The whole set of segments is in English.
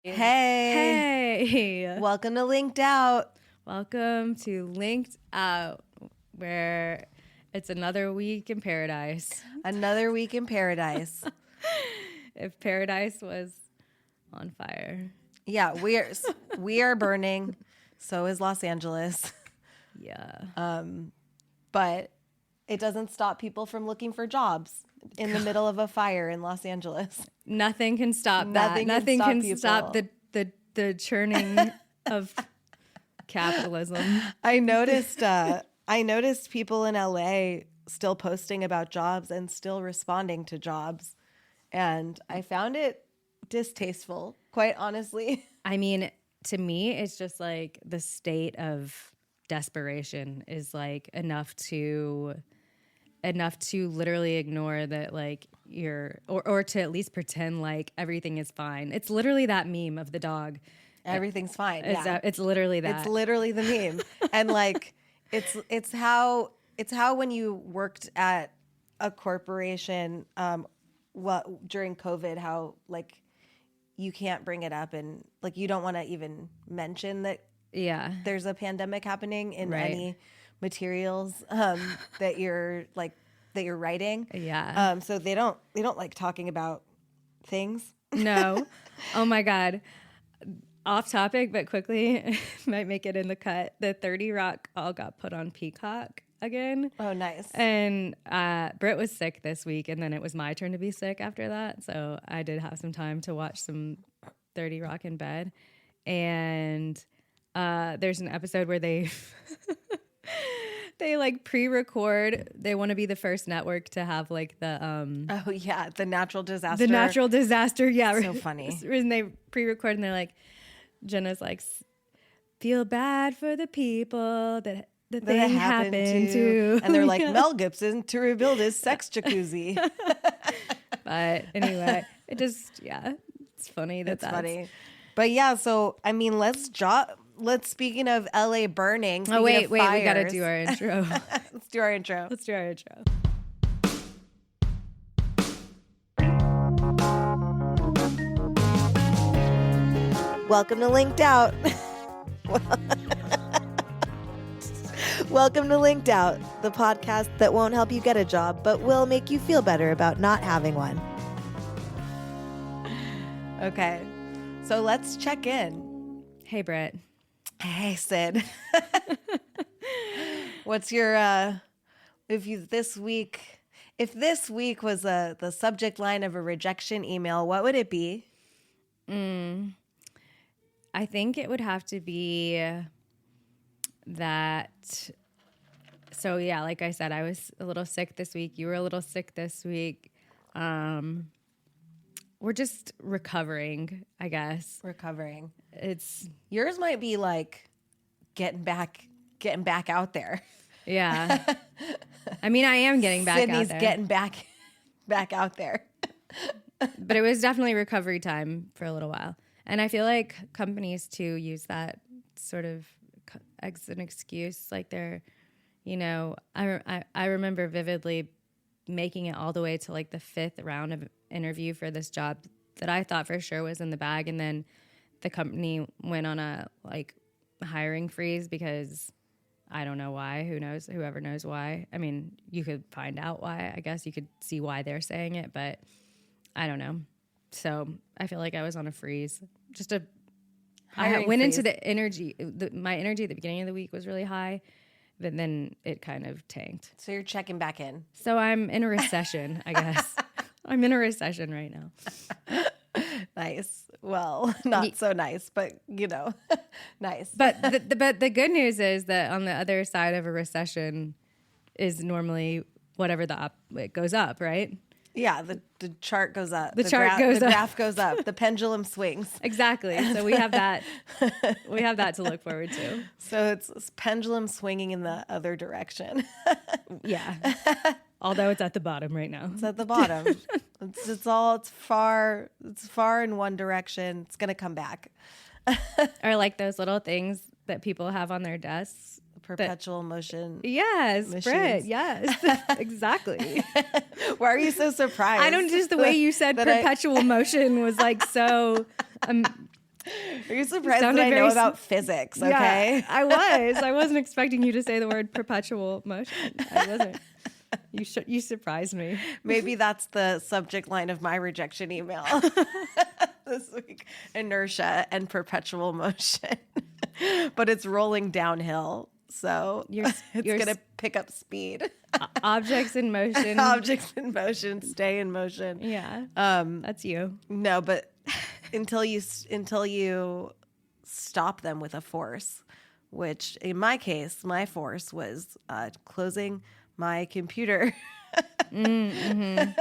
Hey. Welcome to Linked Out. Welcome to Linked Out, where it's another week in paradise. Another week in paradise. If paradise was on fire. Yeah, we are burning. So is Los Angeles. Yeah. But it doesn't stop people from looking for jobs in the middle of a fire in Los Angeles. Nothing can stop that. Nothing can stop the churning of capitalism. I noticed people in LA still posting about jobs and still responding to jobs. And I found it distasteful, quite honestly. I mean, to me, it's just like the state of desperation is like enough to literally ignore that, like, or to at least pretend like everything is fine. It's literally that meme of the dog. Everything's fine. It's literally that. It's literally the meme. And like it's how when you worked at a corporation during COVID, how like you can't bring it up and like you don't want to even mention that there's a pandemic happening in any materials that you're writing. Yeah. So they don't like talking about things. No. Oh my God. Off topic, but quickly might make it in the cut. The 30 Rock all got put on Peacock again. Oh, nice. And Brit was sick this week, and then it was my turn to be sick after that. So I did have some time to watch some 30 Rock in bed. And there's an episode where they like pre-record. They want to be the first network to have like the the natural disaster. The natural disaster, yeah. So funny. And they pre-record and they're like, Jenna's like, feel bad for the people that thing happened to. And they're like, Mel Gibson to rebuild his sex jacuzzi. But anyway, it's funny that's funny. But yeah, so I mean, let's speaking of LA burning. Oh wait, we gotta do our intro. Let's do our intro. Welcome to Linked Out. Welcome to Linked Out, the podcast that won't help you get a job, but will make you feel better about not having one. Okay, so let's check in. Hey, Brit. Hey, Sid. What's your if this week was the subject line of a rejection email, what would it be? I think it would have to be that. So yeah, like I said, I was a little sick this week. You were a little sick this week. We're just recovering, I guess. Recovering. It's yours might be like getting back out there. Yeah. I mean, I am getting back Sydney's out there. Getting back out there. But it was definitely recovery time for a little while. And I feel like companies too use that sort of as an excuse. Like they're, I remember vividly making it all the way to like the 5th round of interview for this job that I thought for sure was in the bag. And then the company went on a like hiring freeze because I don't know why. Who knows? Whoever knows why. I mean, you could find out why. I guess you could see why they're saying it, but I don't know. So I feel like I was on a freeze. I went into the energy. My energy at the beginning of the week was really high, but then it kind of tanked. So you're checking back in. So I'm in a recession, I guess. I'm in a recession right now. Nice. Well, not so nice, but nice. But the good news is that on the other side of a recession is normally whatever it goes up, right? Yeah, the chart goes up. The graph goes up. The pendulum swings. Exactly. So we have that. We have that to look forward to. So it's pendulum swinging in the other direction. Yeah. Although it's at the bottom right now. It's at the bottom. It's far in one direction. It's gonna come back. Or like those little things that people have on their desks. Perpetual motion. Yes, machines. Brit. Yes, exactly. Why are you so surprised? I don't. Just the way you said perpetual motion was like so Are you surprised that sounded I know very about physics? Okay. Yeah, I was. I wasn't expecting you to say the word perpetual motion. I wasn't. You surprised me. Maybe that's the subject line of my rejection email this week. Inertia and perpetual motion. But it's rolling downhill. So it's going to pick up speed. Objects in motion. Objects in motion stay in motion. Yeah. That's you. No, but until you stop them with a force, which in my case, my force was closing my computer and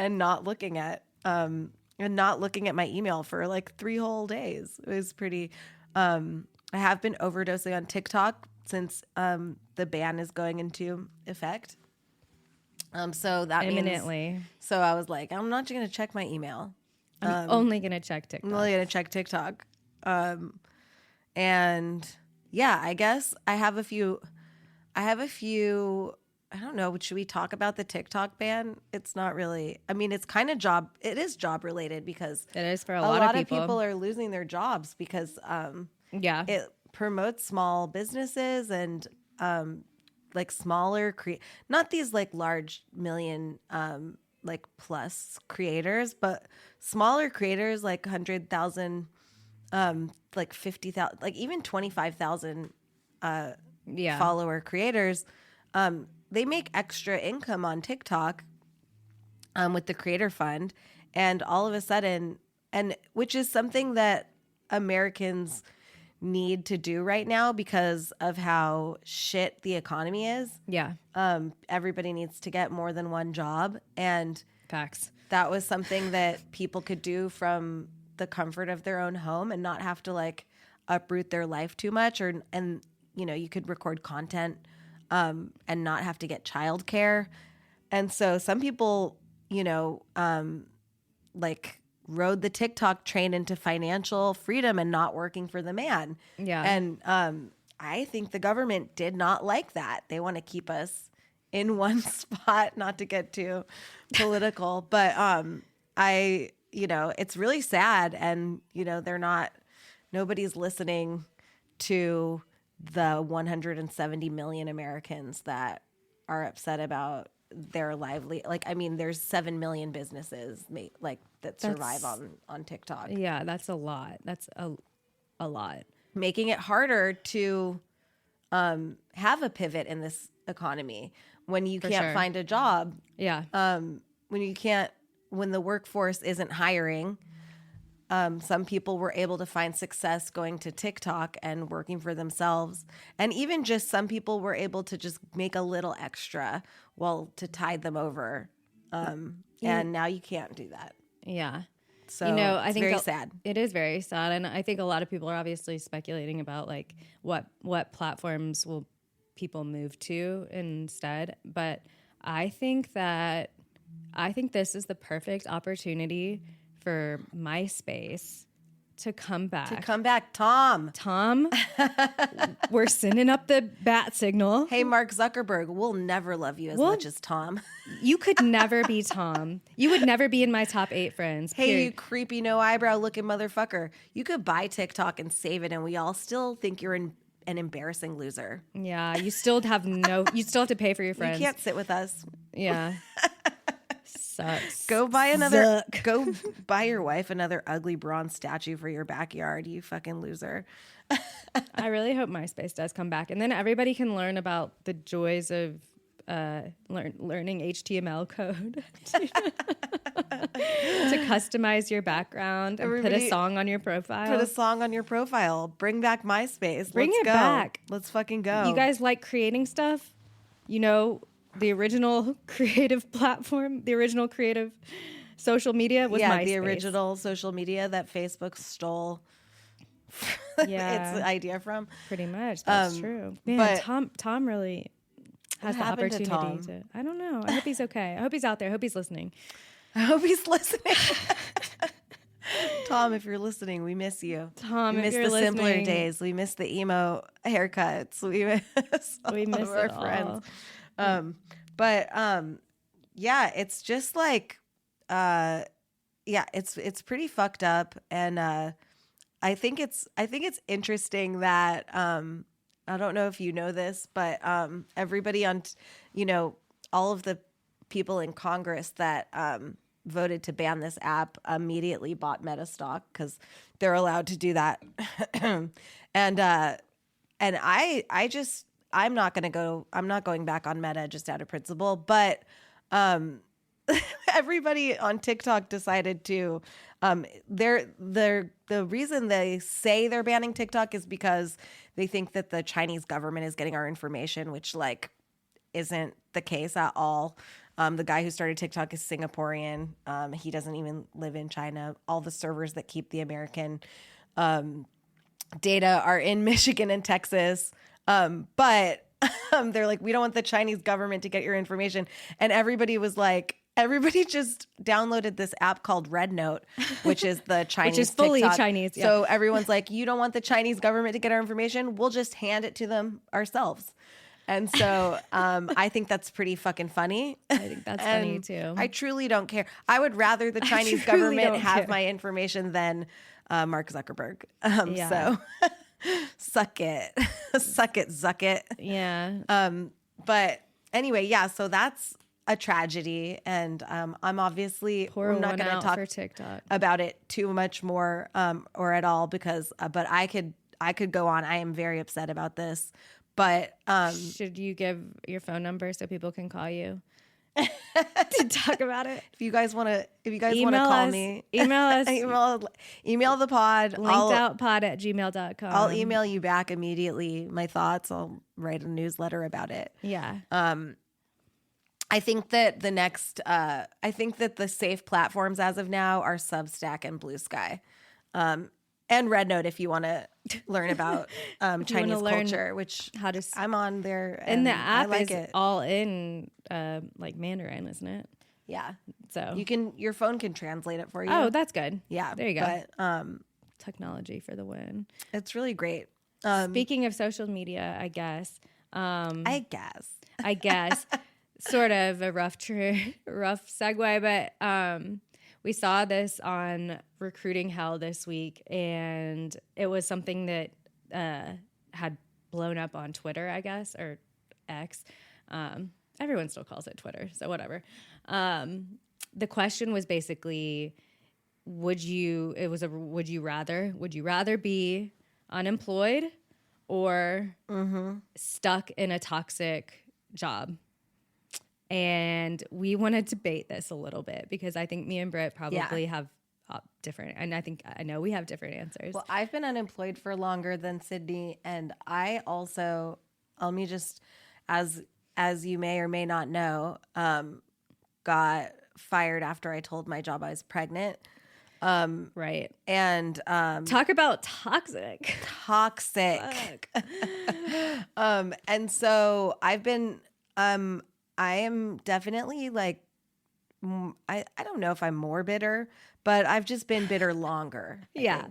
not looking at my email for like 3 whole days. It was pretty. I have been overdosing on TikTok since the ban is going into effect. So that imminently. So I was like, I'm not going to check my email. I'm only going to check TikTok. I'm only going to check TikTok. And yeah, I guess I have a few, I don't know, should we talk about the TikTok ban? It's not really, I mean, it's kind of it is job related because it is for a lot lot of people are losing their jobs because it promotes small businesses and like smaller not these like large million like plus creators, but smaller creators like 100,000 like 50,000 like even 25,000 follower creators. They make extra income on TikTok with the creator fund, and all of a sudden, and which is something that Americans need to do right now because of how shit the economy is. Yeah. Everybody needs to get more than one job, and facts. That was something that people could do from the comfort of their own home and not have to like uproot their life too much, and you know, you could record content and not have to get childcare. And so some people, you know, like rode the TikTok train into financial freedom and not working for the man. Yeah. And I think the government did not like that. They want to keep us in one spot, not to get too political, but you know, it's really sad. And, you know, nobody's listening to the 170 million Americans that are upset about their like, I mean, there's 7 million businesses that survive on TikTok. Yeah, that's a lot. That's a lot. Making it harder to have a pivot in this economy when you can't find a job. Yeah. When the workforce isn't hiring. Some people were able to find success going to TikTok and working for themselves. And even just some people were able to just make a little extra to tide them over. And now you can't do that. Yeah. So you know, I think very sad. It is very sad. And I think a lot of people are obviously speculating about like what platforms will people move to instead. But I think this is the perfect opportunity for MySpace to come back. Tom, we're sending up the bat signal. Hey, Mark Zuckerberg, we'll never love you as much as Tom. You could never be Tom. You would never be in my top 8 friends. Hey, period. You creepy, no eyebrow looking motherfucker. You could buy TikTok and save it, and we all still think you're an embarrassing loser. Yeah, you still have to pay for your friends. You can't sit with us. Yeah. Sucks. Go buy your wife another ugly bronze statue for your backyard, you fucking loser. I really hope MySpace does come back, and then everybody can learn about the joys of learning HTML code to customize your background and put a song on your profile. Bring back MySpace. Let's go. Back. Let's fucking go. You guys like creating stuff? You know, the original creative platform, the original creative social media was MySpace. The original social media that Facebook stole its idea from. Pretty much. That's true. Man, but Tom really has the opportunity to. I don't know. I hope he's okay. I hope he's out there. I hope he's listening. Tom, if you're listening, we miss you. Tom, we miss the simpler days. We miss the emo haircuts. We miss our friends. But it's just like yeah, it's pretty fucked up, and I think it's interesting that I don't know if you know this, but everybody on all of the people in Congress that voted to ban this app immediately bought Meta stock because they're allowed to do that. and I'm not going back on Meta just out of principle, but everybody on TikTok decided to the reason they say they're banning TikTok is because they think that the Chinese government is getting our information, which like isn't the case at all. The guy who started TikTok is Singaporean. He doesn't even live in China. All the servers that keep the American data are in Michigan and Texas. But they're like, we don't want the Chinese government to get your information. And everybody just downloaded this app called Red Note, which is the Chinese which is fully TikTok. Chinese. Yeah. So everyone's like, you don't want the Chinese government to get our information? We'll just hand it to them ourselves. And so I think that's pretty fucking funny. I think that's funny too. I truly don't care. I would rather the Chinese government have my information than Mark Zuckerberg. So suck it. Suck it, Zuck it. Yeah. But anyway, yeah, so that's a tragedy. And I'm obviously We're not going to talk for TikTok about it too much more or at all because but I could go on. I am very upset about this. But should you give your phone number so people can call you to talk about it? If you guys want to call me, email us, email the pod, linkedoutpod@gmail.com. I'll email you back immediately my thoughts. I'll write a newsletter about it. Yeah. I think that the safe platforms as of now are Substack and Blue Sky. And Red Note if you want to learn about Chinese culture, which I'm on there. And the app I like is it. all in like Mandarin, isn't it? Yeah. So your phone can translate it for you. Oh, that's good. Yeah. There you go. But technology for the win. it's really great. Speaking of social media, I guess. I guess. Sort of a rough segue, but we saw this on Recruiting Hell this week, and it was something that had blown up on Twitter, I guess, or X. Everyone still calls it Twitter, so whatever. The question was basically, would you rather be unemployed or stuck in a toxic job? And we want to debate this a little bit because I think me and Brit probably have different, and I know we have different answers. Well, I've been unemployed for longer than Sydney, and I also, let me just, as you may or may not know, got fired after I told my job I was pregnant. Right. And talk about toxic. And so I've been I am definitely like, I don't know if I'm more bitter, but I've just been bitter longer. I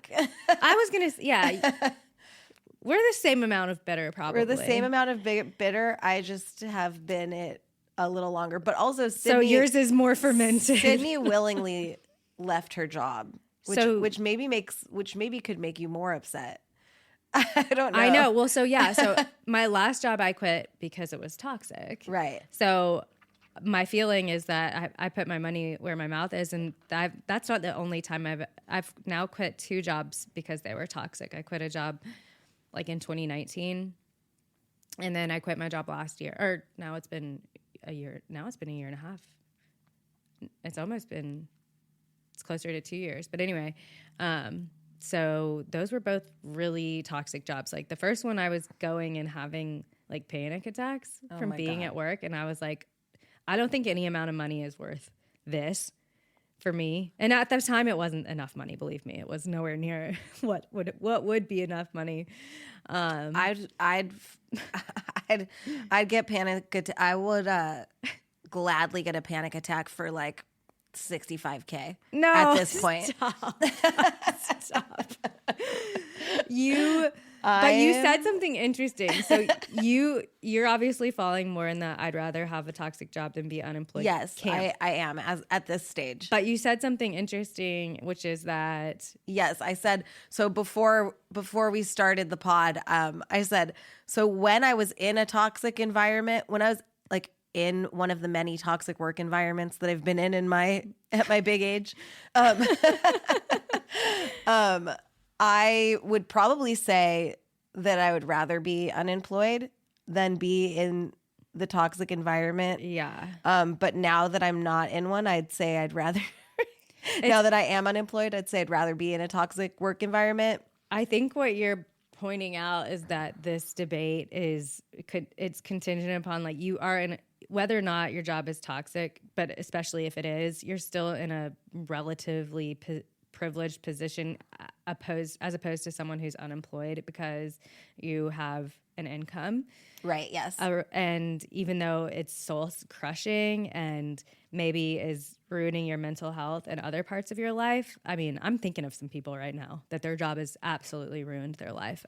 was going to, yeah. We're the same amount of bitter, probably. We're the same amount of bitter. I just have been it a little longer. But also Sydney. So yours is more fermented. Sydney willingly left her job, which maybe could make you more upset. I don't know. I know. Well, so my last job I quit because it was toxic. Right. So my feeling is that I put my money where my mouth is, and that's not the only time I've now quit 2 jobs because they were toxic. I quit a job like in 2019, and then I quit my job last year. Or now it's been a year. Now it's been a year and a half. It's closer to 2 years. But anyway, so those were both really toxic jobs. Like the first one, I was going and having like panic attacks from being at work. And I was like, I don't think any amount of money is worth this for me. And at the time, it wasn't enough money. Believe me, it was nowhere near what would be enough money. I'd get panic. I would gladly get a panic attack for like $65K at this point. Stop. You said something interesting. So you're obviously falling more in that I'd rather have a toxic job than be unemployed. Yes, camp. I am at this stage. But you said something interesting, which is that Yes, I said so before we started the pod. I said so when I was in a toxic environment, when I was like in one of the many toxic work environments that I've been in my at my big age, I would probably say that I would rather be unemployed than be in the toxic environment. yeah. But now that I'm not in one, I'd say I'd rather. Now that I am unemployed, I'd say I'd rather be in a toxic work environment. I think what you're pointing out is that this debate it's contingent upon like you are in whether or not your job is toxic, but especially if it is, you're still in a relatively privileged position as opposed to someone who's unemployed because you have an income. Right, yes. And even though it's soul crushing and maybe is ruining your mental health and other parts of your life, I mean, I'm thinking of some people right now that their job has absolutely ruined their life.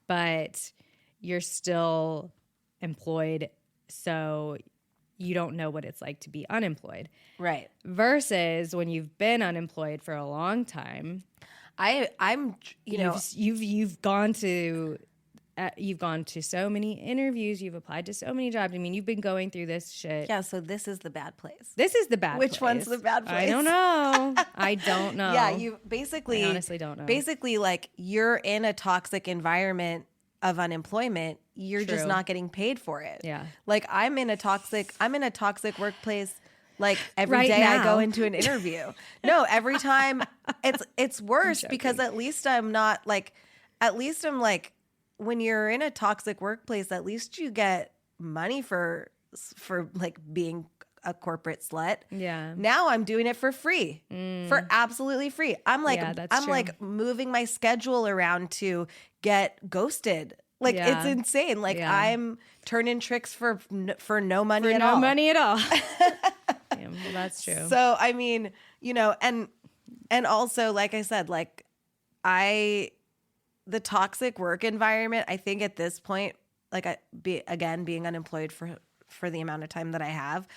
But you're still employed, so you don't know what it's like to be unemployed. Right. Versus when you've been unemployed for a long time, you've gone to so many interviews, you've applied to so many jobs. I mean, you've been going through this shit. Yeah, so this is the bad place. This is the bad place. Which one's the bad place? I don't know. I don't know. Yeah, you basically I honestly don't know. Basically, like you're in a toxic environment of unemployment. You're just True. not getting paid for it. Yeah. Like I'm in a toxic workplace. Like every Right day I go now. into an interview. No, every time it's worse because at least I'm like when you're in a toxic workplace, at least you get money for like being a corporate slut. Yeah. Now I'm doing it for free, for absolutely free. I'm like, Yeah, that's I'm true. like moving my schedule around to get ghosted. Like Yeah. it's insane. Like Yeah. I'm turning tricks for no money For at no all. money at all. Yeah, well, that's true. So I mean, and also like I said, like the toxic work environment, I think at this point, like being unemployed for the amount of time that I have,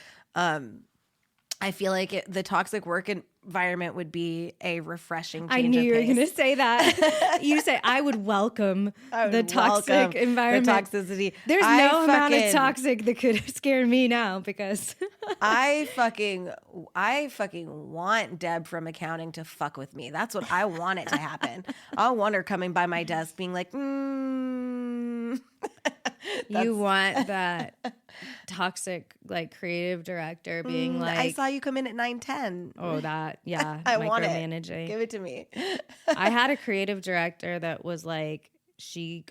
I feel like the toxic work environment would be a refreshing change I knew of you were pace. going to say that. You say, I would welcome the toxic environment. The toxicity. There's no amount of toxic that could scare me now because I fucking want Deb from accounting to fuck with me. That's what I want it to happen. I want her coming by my desk being like, you want that toxic like creative director being like, I saw you come in at 9:10. oh, that, yeah. I want it. Micromanaging. Give it to me. I had a creative director that was like, they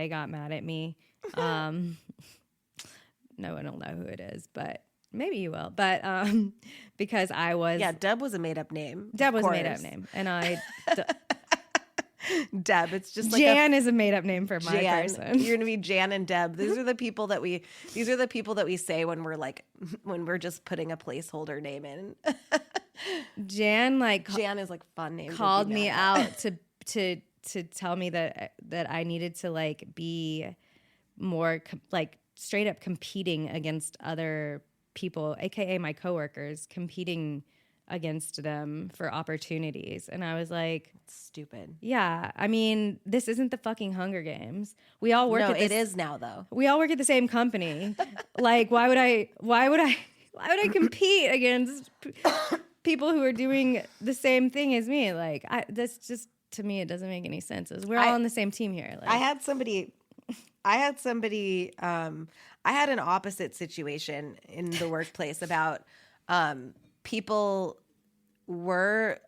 got mad at me. No one will know who it is, but maybe you will. But because I was. Yeah, Deb was a made up name. Deb was a made up name. And Deb, it's just like Jan is a made up name for my person. You're gonna be Jan and Deb. These are the people that we say when we're just putting a placeholder name in. Jan Jan is like fun name. Called me out to tell me that I needed to like be more like straight up competing against other people, aka my coworkers, competing against them for opportunities. And I was like, stupid. Yeah, I mean, this isn't the fucking Hunger Games. We all work it is now though. We all work at the same company. Like why would I compete against people who are doing the same thing as me? Like that's just, to me, it doesn't make any sense. We're all on the same team here. Like, I had an opposite situation in the workplace about people were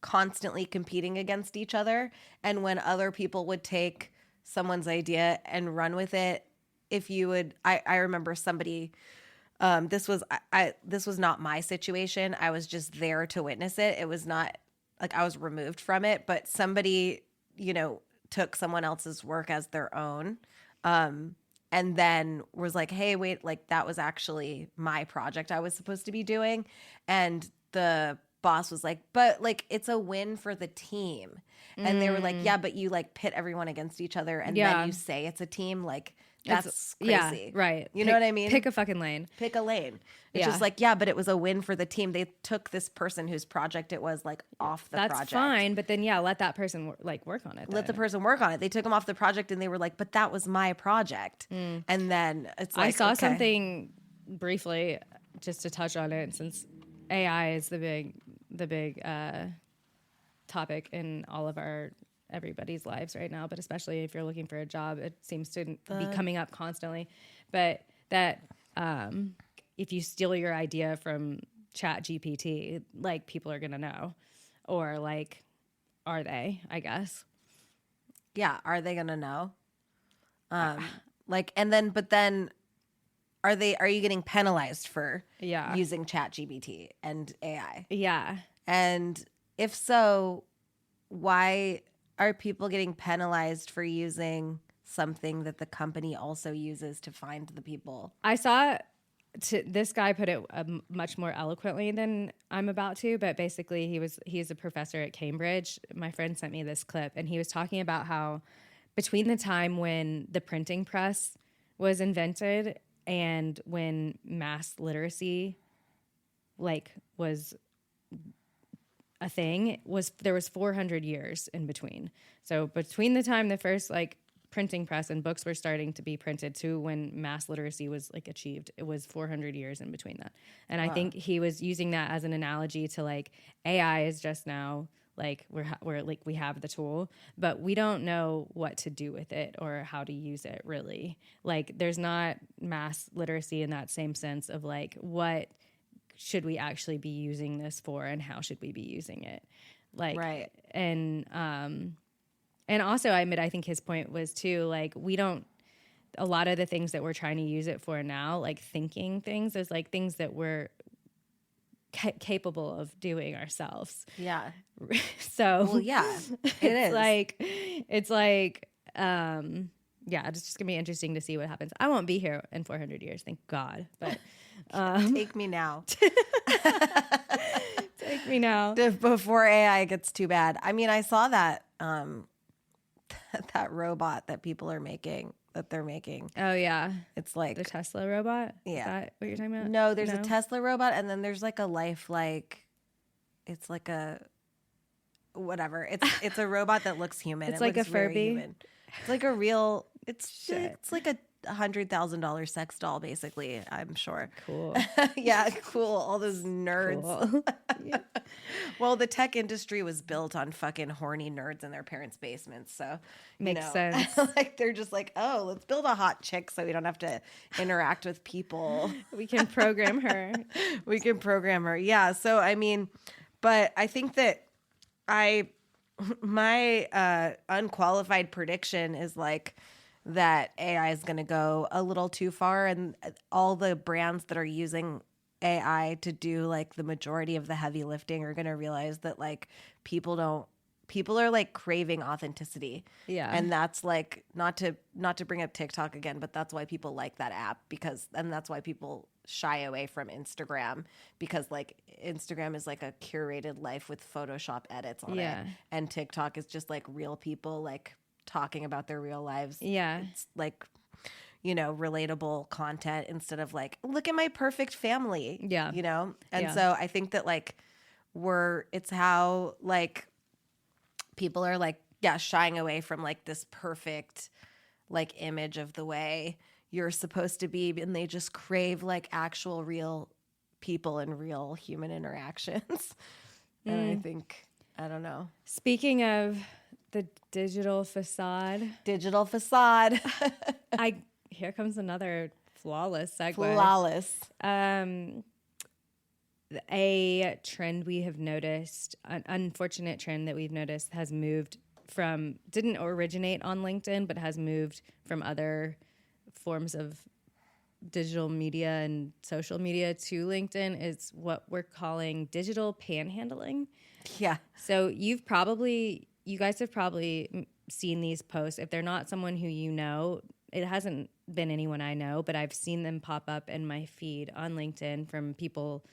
constantly competing against each other. And when other people would take someone's idea and run with it, I remember somebody, this was not my situation. I was just there to witness it. It was not like I was removed from it, but somebody, took someone else's work as their own. And then was like, hey, wait, like that was actually my project I was supposed to be doing. And the boss was like, but like it's a win for the team. And they were like, yeah, but you like pit everyone against each other and then you say it's a team. Like that's crazy. Yeah, right. You know what I mean? Pick a fucking lane. Pick a lane. It's just like, yeah, but it was a win for the team. They took this person whose project it was like off the project. That's fine, but then let that person like work on it. Let the person work on it. They took him off the project and they were like, but that was my project. And then it's like, I saw something briefly just to touch on it, since AI is the big topic in all of everybody's lives right now, but especially if you're looking for a job, it seems to be coming up constantly. But that if you steal your idea from Chat GPT, like people are gonna know, or like, are they? I guess. Yeah, are they gonna know? Like, but then, are you getting penalized for using Chat GPT and AI? Yeah. And if so, why are people getting penalized for using something that the company also uses to find the people? I saw this guy put it much more eloquently than I'm about to, but basically he's a professor at Cambridge. My friend sent me this clip, and he was talking about how between the time when the printing press was invented and when mass literacy was a thing, there was 400 years in between. So between the time the first printing press and books were starting to be printed to when mass literacy was achieved, it was 400 years in between that. And I think he was using that as an analogy to AI is just now we have the tool, but we don't know what to do with it or how to use it really. There's not mass literacy in that same sense of what should we actually be using this for and how should we be using it? Right. And also, I think his point was too, we don't, a lot of the things that we're trying to use it for now, thinking things, is things that we're capable of doing ourselves. Yeah. So, well, yeah, it is. It's just gonna be interesting to see what happens. I won't be here in 400 years, thank God. But take me now. Take me now before AI gets too bad. I mean, I saw that that robot that they're making. Oh yeah, it's like the Tesla robot. Yeah, is that what you're talking about? No, there's a Tesla robot, and then there's a life it's like a whatever. It's a robot that looks human. It's like a Furby. It's like a real. It's like a $100,000 sex doll, basically. I'm sure. Cool. Yeah, cool. All those nerds. Cool. Yeah. Well, the tech industry was built on fucking horny nerds in their parents' basements, so makes sense. They're just oh, let's build a hot chick so we don't have to interact with people. We can program her. We can program her. Yeah. So I mean, but I think that my unqualified prediction is that AI is going to go a little too far, and all the brands that are using AI to do the majority of the heavy lifting are going to realize that people are craving authenticity. Yeah. And that's not to bring up TikTok again, but that's why people like that app, and that's why people shy away from Instagram, because Instagram is a curated life with Photoshop edits on it. And TikTok is just real people talking about their real lives. Yeah. It's relatable content instead of look at my perfect family. Yeah. And so I think that it's how people are shying away from this perfect image of the way you're supposed to be, and they just crave actual real people and real human interactions. And I think, I don't know. Speaking of the digital facade. Here comes another flawless segue. Flawless. A trend we have noticed, an unfortunate trend that we've noticed, has moved didn't originate on LinkedIn, but has moved from other forms of digital media and social media to LinkedIn, is what we're calling digital panhandling. Yeah. So you guys have probably seen these posts. If they're not someone who it hasn't been anyone I know, but I've seen them pop up in my feed on LinkedIn from people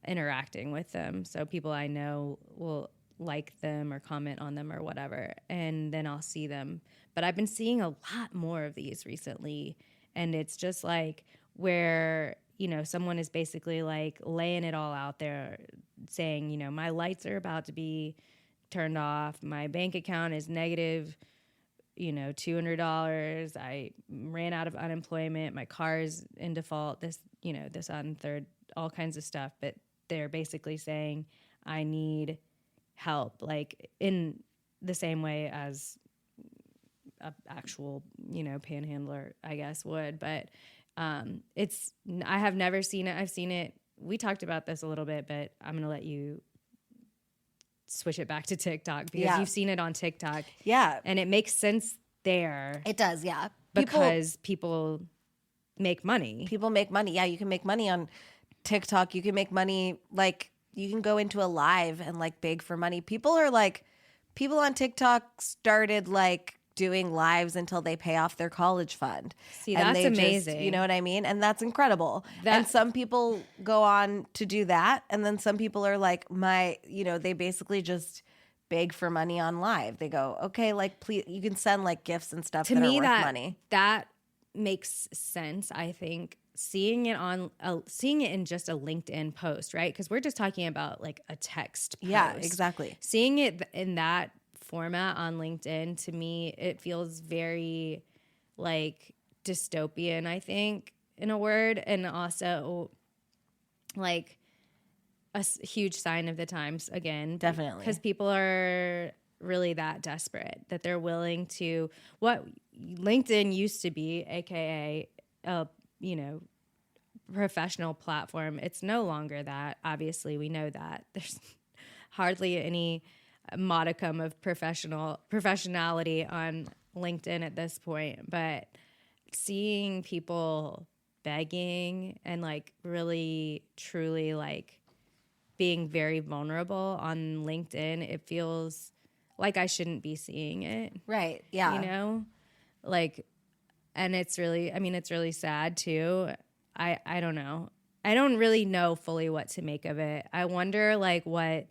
interacting with them. So people I know will like them or comment on them or whatever, and then I'll see them. But I've been seeing a lot more of these recently, and it's just like where, you know, someone is basically like laying it all out there saying, you know, my lights are about to be turned off, my bank account is negative, you know, $200, I ran out of unemployment, my car is in default, this, you know, this, that, and third, all kinds of stuff. But they're basically saying, I need help, like in the same way as a actual, you know, panhandler, I guess, would. But I have never seen it. I've seen it. We talked about this a little bit, but I'm going to let you switch it back to TikTok because you've seen it on TikTok. Yeah. And it makes sense there. It does, yeah. Because people make money. People make money. Yeah, you can make money on TikTok. You can make money, like, you can go into a live and, like, beg for money. People on TikTok started, like, doing lives until they pay off their college fund. See, that's amazing. You know what I mean? And that's incredible. And some people go on to do that. And then some people are like, they basically just beg for money on live. They go, okay, like, please, you can send like gifts and stuff that are worth money. That makes sense. I think seeing it in just a LinkedIn post, right? Because we're just talking about like a text post. Yeah, exactly. Seeing it in that format on LinkedIn, to me, it feels very like dystopian, I think, in a word, and also like a huge sign of the times again. Definitely. Because people are really that desperate that they're willing to, what LinkedIn used to be, aka a, you know, professional platform. It's no longer that. Obviously, we know that. There's hardly any modicum of professionality on LinkedIn at this point, but seeing people begging and like really truly like being very vulnerable on LinkedIn, it feels like I shouldn't be seeing it. Right. Yeah. You know, like, and it's really sad too. I don't know. I don't really know fully what to make of it. I wonder like what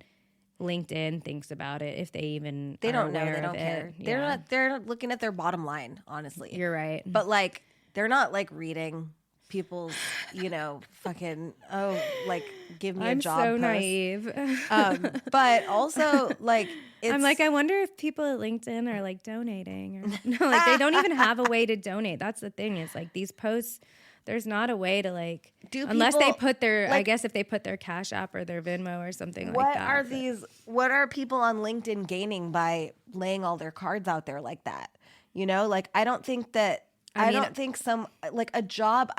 LinkedIn thinks about it, if they don't know, they don't care. Yeah. They're not looking at their bottom line, honestly. You're right. But like, they're not like reading people's, you know, fucking, like, give me a job I'm so post. naive. But also like, I'm like, I wonder if people at LinkedIn are like donating or no, like they don't even have a way to donate. That's the thing. Is like these posts, there's not a way to like, unless they put their, like, I guess if they put their Cash App or their Venmo or something like that. What are people on LinkedIn gaining by laying all their cards out there like that? You know, like, I don't think that, I don't think some, like a job,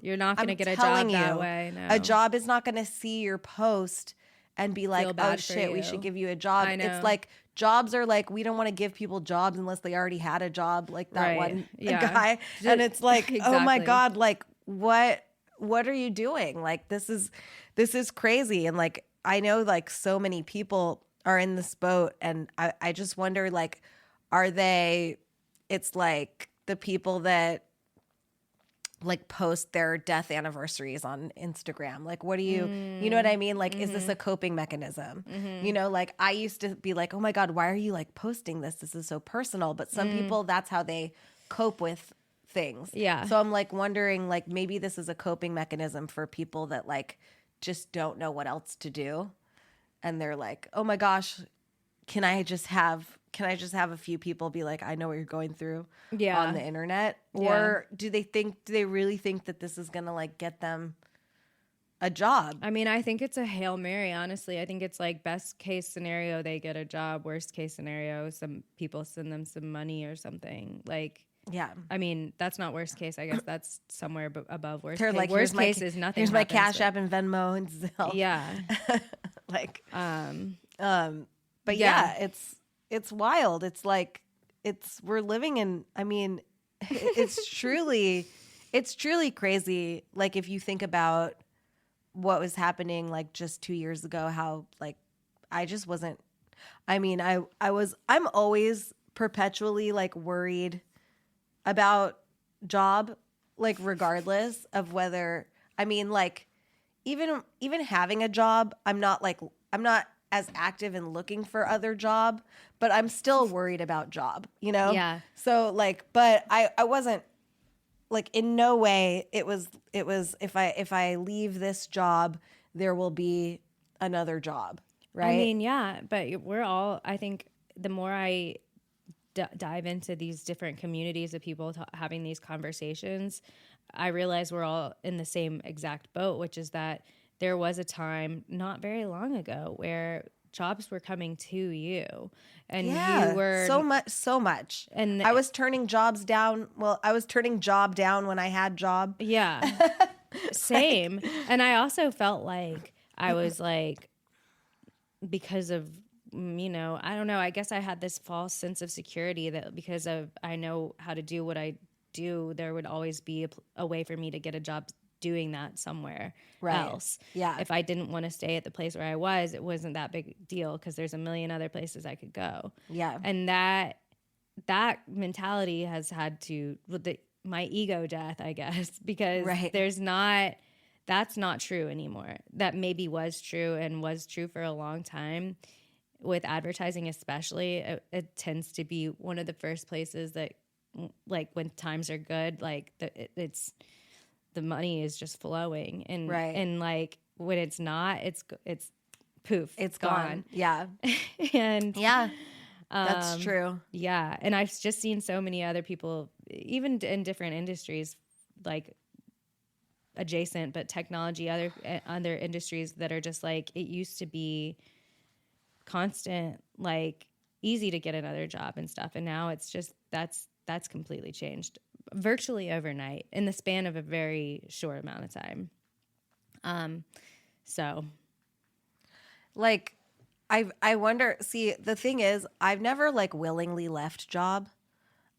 you're not going to get a job that way. No. A job is not going to see your post and be like, oh shit, we should give you a job. I know. It's like, jobs are like, we don't want to give people jobs unless they already had a job, like that one guy. And it's like, exactly. Oh my God, like what are you doing? Like, this is crazy. And like, I know like so many people are in this boat, and I just wonder, like, it's like the people that like post their death anniversaries on Instagram. Like, what do you know what I mean? Like, is this a coping mechanism? You know, like I used to be like, oh my God, why are you like posting this? This is so personal. But some people, that's how they cope with things. Yeah. So I'm like wondering, like, maybe this is a coping mechanism for people that like just don't know what else to do. And they're like, oh my gosh, can I just have a few people be like, I know what you're going through on the internet? Or do they really think that this is going to like get them a job? I mean, I think it's a Hail Mary, honestly. I think it's like best case scenario, they get a job. Worst case scenario, some people send them some money or something. Like, yeah. I mean, that's not worst case. I guess that's somewhere above worst case. Like, worst case is nothing. Here's my Cash App and Venmo and Zelle. Yeah. Like, but yeah, it's wild. It's like, we're living in, I mean, it's truly crazy. Like, if you think about what was happening like just 2 years ago, how like, I'm always perpetually like worried about job, like regardless of whether, I mean, like, even having a job, I'm not as active in looking for other job, but I'm still worried about job, you know? Yeah. So like, but I wasn't like, in no way it was if I leave this job, there will be another job, right? I mean, yeah, but we're all, I think the more I dive into these different communities of people having these conversations, I realize we're all in the same exact boat, which is that there was a time not very long ago where jobs were coming to you and you were so much. And I was turning jobs down. Well, I was turning job down when I had job. Yeah. Same. And I also felt like I was like, because of, you know, I don't know, I guess I had this false sense of security that because of I know how to do what I do, there would always be a way for me to get a job doing that somewhere else. Yeah. If I didn't want to stay at the place where I was, it wasn't that big a deal because there's a million other places I could go. Yeah. And that mentality has had to, my ego death, I guess, because that's not true anymore. That maybe was true and was true for a long time. With advertising especially, it tends to be one of the first places that, like, when times are good, like, it's the money is just flowing. And, and like, when it's not, it's poof. It's gone. Yeah. And yeah, that's true. Yeah. And I've just seen so many other people, even in different industries, like, adjacent, but technology, other industries that are just like, it used to be constant, like, easy to get another job and stuff, and now it's just that's completely changed virtually overnight in the span of a very short amount of time. So like, I wonder, see, the thing is, I've never like willingly left job.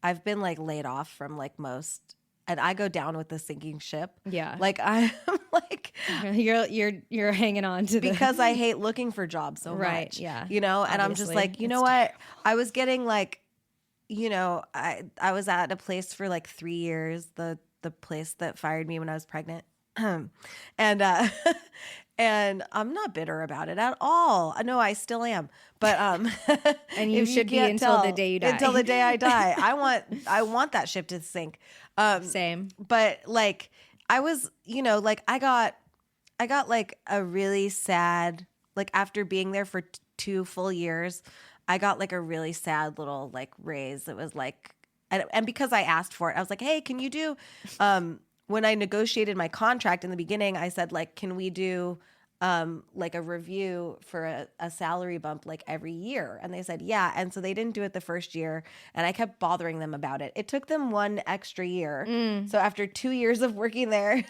I've been like laid off from like most, and I go down with the sinking ship. Yeah. Like, I'm like, you're hanging on to because I hate looking for jobs so much. Yeah. You know, and I'm just like, you know what? I was getting like, you know, I was at a place for like 3 years, the place that fired me when I was pregnant. and and I'm not bitter about it at all. No, I still am. But and you should be until the day you die. Until the day I die. I want that ship to sink. Same. But like, I was, you know, like, I got like a really sad, like, after being there for 2 full years, I got like a really sad little like raise. It was like, and because I asked for it, I was like, hey, can you do, when I negotiated my contract in the beginning, I said, like, can we do like a review for a salary bump like every year? And they said, yeah. And so they didn't do it the first year. And I kept bothering them about it. It took them 1 extra year. So after 2 years of working there,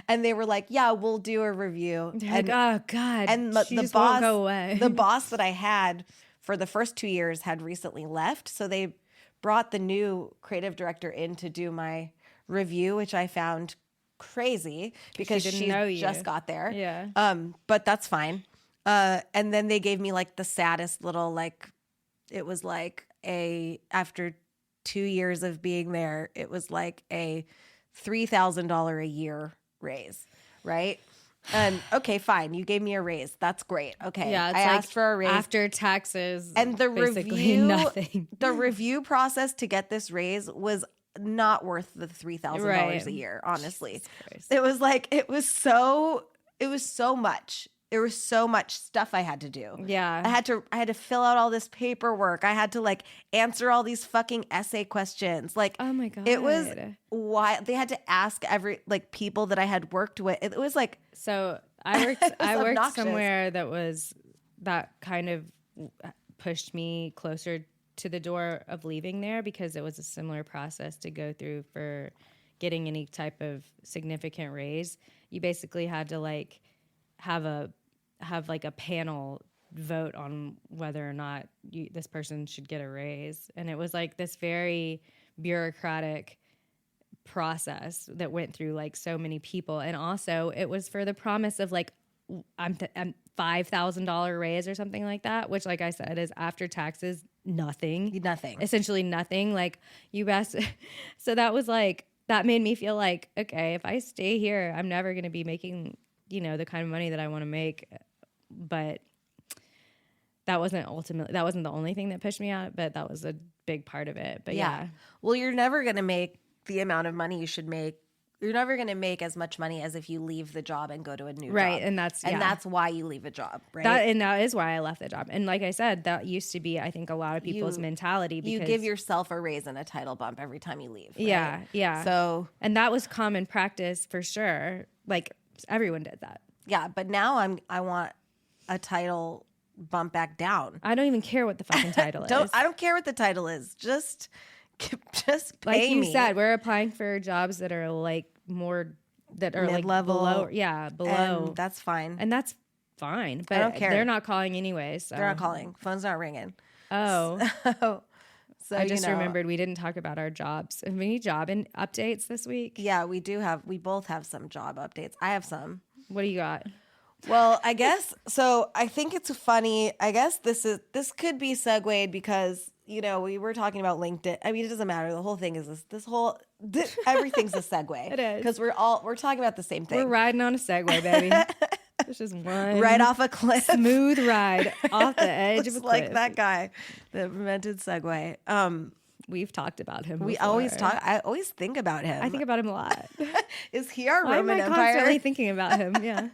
and they were like, yeah, we'll do a review. And, like, oh God. And the boss, won't go away. The boss that I had for the first 2 years had recently left. So they brought the new creative director in to do my review, which I found crazy because she just got there. Yeah. But that's fine. And then they gave me like the saddest little, like, it was like after 2 years of being there, it was like a $3,000 a year raise. Right. And okay, fine. You gave me a raise. That's great. Okay. Yeah. It's I like asked for a raise after taxes and the basically review, nothing. The review process to get this raise was not worth the $3,000 a year, honestly. It was like, it was so much. There was so much stuff I had to do. Yeah. I had to fill out all this paperwork. I had to like answer all these fucking essay questions. Like, oh my God. It was why they had to ask every like people that I had worked with. It was like, so I worked somewhere that kind of pushed me closer to the door of leaving there because it was a similar process to go through for getting any type of significant raise. You basically had to like have like a panel vote on whether or not this person should get a raise. And it was like this very bureaucratic process that went through like so many people. And also it was for the promise of like, I'm $5,000 raise or something like that, which, like I said, is after taxes, nothing, essentially nothing. Like you best. So that was like, that made me feel like, okay, if I stay here, I'm never going to be making the kind of money that I want to make. But that wasn't the only thing that pushed me out, but that was a big part of it. But yeah. Well, you're never going to make the amount of money you should make. You're never going to make as much money as if you leave the job and go to a new job. Right. And that's why you leave a job, right? That is why I left the job. And like I said, that used to be, I think, a lot of people's mentality. Because you give yourself a raise and a title bump every time you leave. Right? Yeah. Yeah. So, and that was common practice for sure. Like everyone did that. Yeah. But now I want a title bump back down. I don't even care what the fucking title is. I don't care what the title is. Just pay like you me. said, we're applying for jobs that are like more that are mid-level, like below. Yeah, below. And that's fine. And that's fine. But I don't care. They're not calling anyway. So they're not calling. Phone's not ringing. Oh. So I just remembered we didn't talk about our jobs. Have any job updates this week? Yeah, we both have some job updates. I have some. What do you got? Well, I guess so. I think it's funny. I guess this could be segued because we were talking about LinkedIn. I mean, it doesn't matter. The whole thing is everything's a segue. It is because we're talking about the same thing. We're riding on a segue, baby. It's just one right off a cliff, smooth ride off the edge of a cliff. Like that guy that invented Segway. We've talked about him. We always talk. I always think about him. I think about him a lot. Is he our Why Roman am I Empire? constantly thinking about him. Yeah.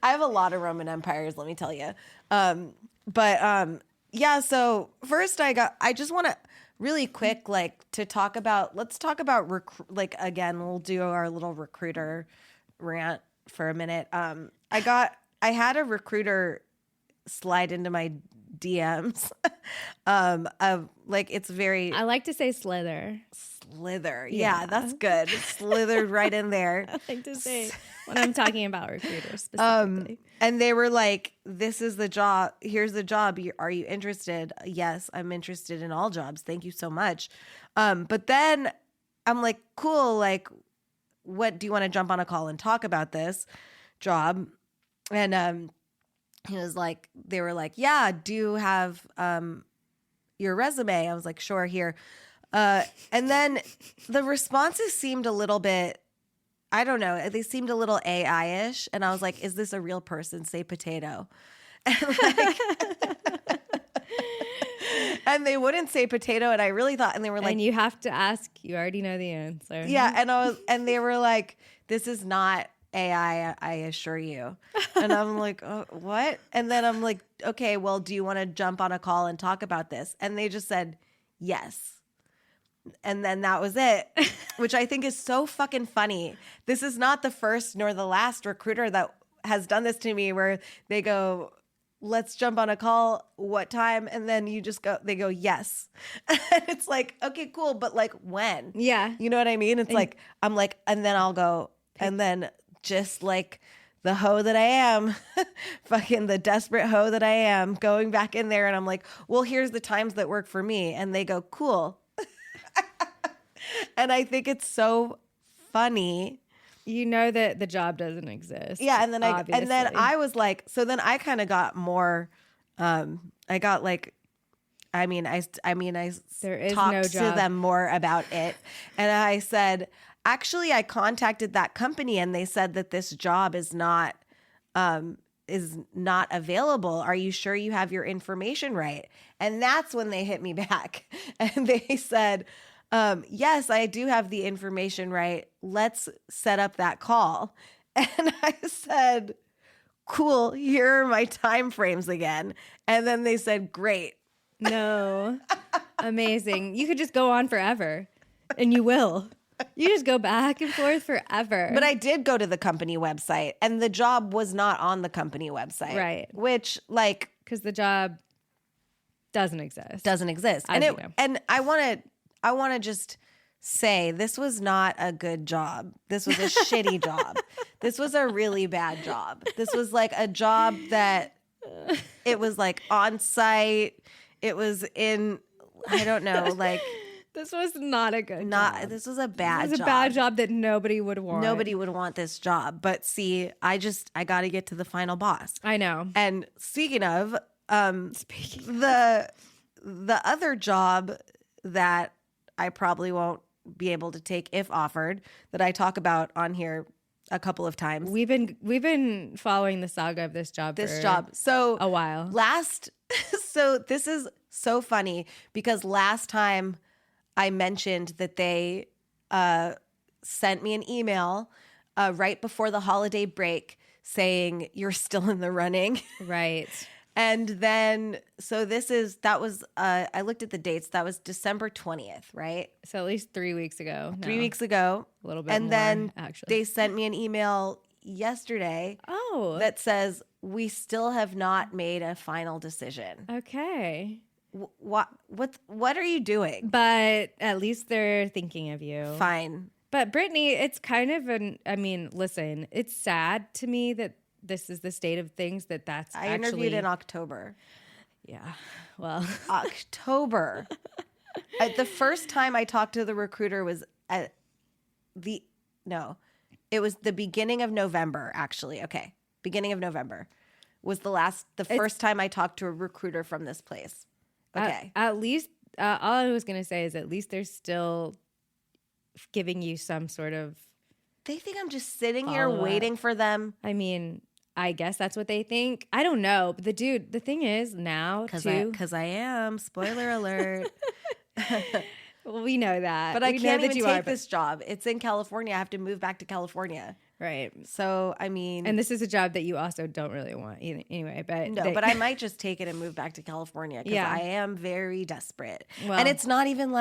I have a lot of Roman empires, let me tell you. Yeah. So first, I just want to really quick, let's talk about again, we'll do our little recruiter rant for a minute. I had a recruiter slide into my DMs. It's very. I like to say slither. Yeah, that's good. Slithered right in there. I like to say when I'm talking about recruiters specifically. And they were like, "This is the job. Here's the job. Are you interested?" Yes, I'm interested in all jobs. Thank you so much. But then I'm like, cool. Like, what do you want to jump on a call and talk about this job? And he was like, they were like, yeah, do you have your resume? I was like, sure, here. And then the responses seemed a little bit, I don't know, they seemed a little AI-ish. And I was like, is this a real person? Say potato. And they wouldn't say potato. And I really thought, and they were like, and you have to ask, you already know the answer. Yeah. And they were like, this is not AI, I assure you. And I'm like, oh, what? And then I'm like, okay, well, do you want to jump on a call and talk about this? And they just said, yes. And then that was it, which I think is so fucking funny. This is not the first nor the last recruiter that has done this to me where they go, let's jump on a call. What time? And then they go, yes. And it's like, okay, cool. But like when? Yeah. You know what I mean? It's like, I'm like, and then I'll go, and then just like the hoe that I am, fucking the desperate hoe that I am, going back in there. And I'm like, well, here's the times that work for me. And they go, cool. And I think it's so funny. You know that the job doesn't exist. Yeah. And then I was like, so then I kind of got more, I got like, I there is talked no to job. them more about it. And I said, actually, I contacted that company and they said that this job is not available. Are you sure you have your information right? And that's when they hit me back. And they said, yes, I do have the information right. Let's set up that call. And I said, cool, here are my time frames again. And then they said, great. No. Amazing. You could just go on forever. And you will. You just go back and forth forever. But I did go to the company website and the job was not on the company website. Right. Which because the job doesn't exist. And I want to just say this was not a good job. This was a shitty job. This was a really bad job. This was like a job that it was like on site. It was in, I don't know, like. This was not a good job. This was a bad job. It was a bad job that nobody would want. Nobody would want this job. But see, I got to get to the final boss. I know. And speaking of, the other job that I probably won't be able to take if offered, that I talk about on here a couple of times. We've been following the saga of this job So a while. So this is so funny because last time I mentioned that they sent me an email right before the holiday break saying you're still in the running. Right. And then, so that was, I looked at the dates. That was December 20th, right? So at least 3 weeks ago. 3 weeks ago. A little bit and more, then actually. They sent me an email yesterday that says, we still have not made a final decision. Okay. What are you doing? But at least they're thinking of you. Fine. But Brittany, it's kind of listen, it's sad to me that this is the state of things that's I interviewed in October. Yeah. Well, October. The first time I talked to the recruiter was it was the beginning of November, actually. Okay. Beginning of November was the first time I talked to a recruiter from this place. Okay. At least, all I was going to say is at least they're still giving you some sort of. They think I'm just sitting here waiting for them. I mean, I guess that's what they think. I don't know. But the thing is now, because I am. Spoiler alert. Well, we know that. But I can't even take this job. It's in California. I have to move back to California. Right. So, I mean. And this is a job that you also don't really want anyway. But but I might just take it and move back to California because I am very desperate. Well, and it's not even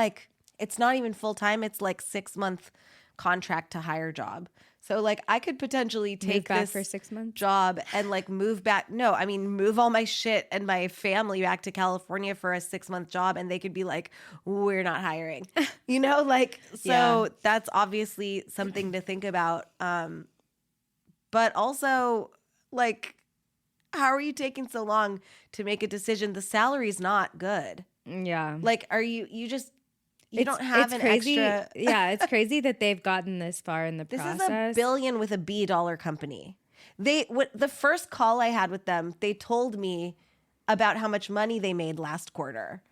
full time. It's like 6-month contract to hire job. So like I could potentially take this for 6 months job and like move back. No, I mean, move all my shit and my family back to California for a 6-month job. And they could be like, we're not hiring, that's obviously something to think about. But also like, how are you taking so long to make a decision? The salary's not good. Yeah. Like, are you don't have an crazy, extra. Yeah, it's crazy that they've gotten this far in the process. This is $1 billion with a B dollar company. The first call I had with them, they told me about how much money they made last quarter.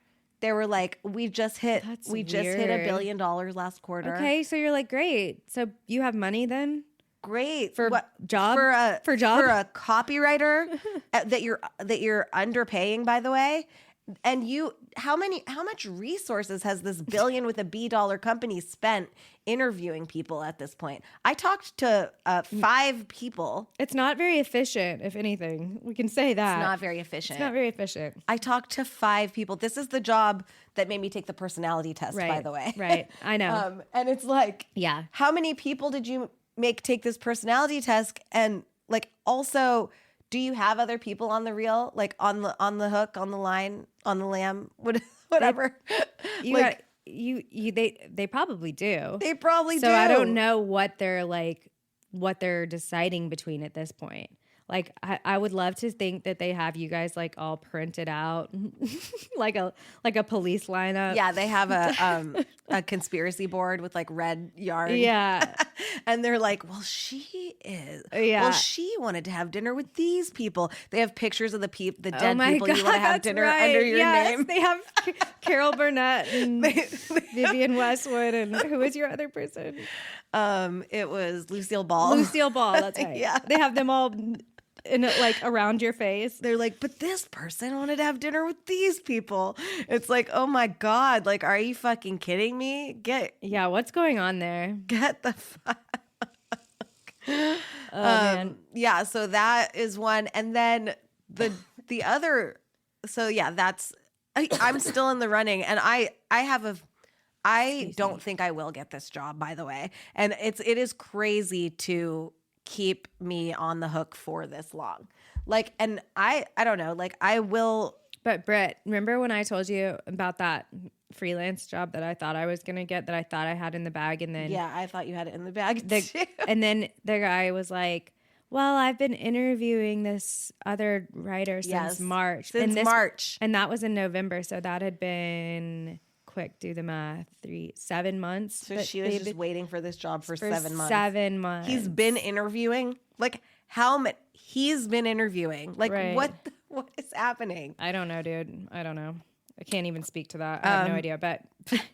They were like, we just hit $1 billion last quarter. Okay, so you're like, great. So you have money then? Great. For job? For a copywriter that you're underpaying, by the way. And how much resources has this billion with a B dollar company spent interviewing people at this point? I talked to 5 people. It's not very efficient, if anything. We can say that. It's not very efficient. It's not very efficient. I talked to 5 people. This is the job that made me take the personality test, by the way. Right. I know. And it's like, yeah. How many people did you make take this personality test? And like, also, do you have other people on the reel, like on the hook, on the line, on the lamb, whatever? They probably do. They probably do. So I don't know what they're deciding between at this point. Like I would love to think that they have you guys like all printed out like a police lineup. Yeah, they have a conspiracy board with like red yarn. Yeah. And they're like, well, she is. Yeah. Well, she wanted to have dinner with these people. They have pictures of the dead people God, you want to have dinner under your name. They have Carol Burnett and Vivian Westwood and who was your other person? It was Lucille Ball. Lucille Ball, that's right. Yeah. They have them all like around your face. They're like, but this person wanted to have dinner with these people. It's like, oh my God, like, are you fucking kidding me? Yeah, what's going on there? Get the fuck. Oh, man. Yeah, so that is one. And then the other, so yeah, I'm still in the running, and I don't think I will get this job, by the way. And it is crazy to keep me on the hook for this long. Like, and I don't know, like I will. But Brit, remember when I told you about that freelance job that I thought I was going to get, that I thought I had in the bag? And then yeah, I thought you had it in the bag too. And then the guy was like, well, I've been interviewing this other writer since March. March. And that was in November. So that had been, quick, do the math, 7 months. So she was just waiting for this job for 7 months. 7 months. He's been interviewing? Like, how many? He's been interviewing. Like, right. What is happening? I don't know, dude. I don't know. I can't even speak to that. I have no idea. But